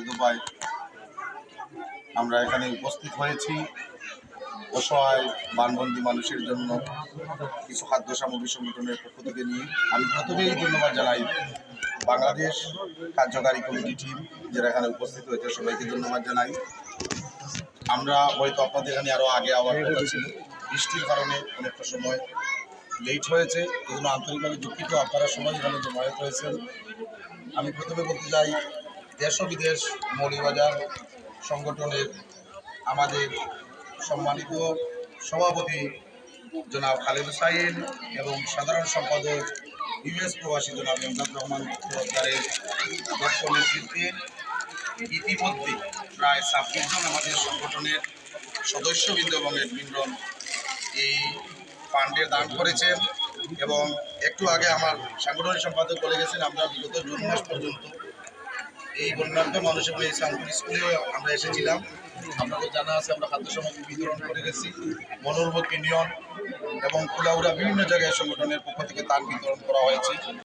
দফায় আমরা এখানে উপস্থিত হয়েছি অসহায় বানবন্দি মানুষের জন্য কিছু খাদ্য সামগ্রী সংগঠনের পক্ষ থেকে নিয়ে। আমি প্রথমেই ধন্যবাদ জানাই বাংলাদেশ কার্যকারী কমিটি টিম যারা এখানে উপস্থিত হয়েছে, সবাইকে ধন্যবাদ জানাই। আমরা হয়তো আপনাদের এখানে আরও আগে আওয়ার কথা ছিল, বৃষ্টির কারণে অনেকটা সময় লেট হয়েছে, এজন্য আন্তরিকভাবে দুঃখিত। আপনারা সবাই এখানে জমায়েত হয়েছেন। আমি প্রথমে বলতে চাই, দেশ ও বিদেশ মৌলভীবাজার সংগঠনের আমাদের সম্মানিত সভাপতি জনাব খালেদ হোসাইন এবং সাধারণ সম্পাদক ইউএস প্রবাসী জনাব এমদাদ রহমান সরকারের দক্ষ নেতৃত্বে ইতিমধ্যে প্রায় 26 জন আমাদের সংগঠনের সদস্যবৃন্দ এবং এডমিনগণ এই ফান্ডে দান করেছেন। এবং একটু আগে আমার সাংগঠনিক সম্পাদক বলে গেছেন, আমরা বিগত জুন মাস পর্যন্ত এই বন্যার্থ মানুষের এই সামপুর স্কুলেও আমরা এসেছিলাম। আপনাদের জানা আছে, আমরা খাদ্য সামগ্রী বিতরণ করে গেছি। মনোরমত ইউনিয়ন এবং কুলাউড়া বিভিন্ন জায়গায় সংগঠনের পক্ষ থেকে দান বিতরণ করা হয়েছে।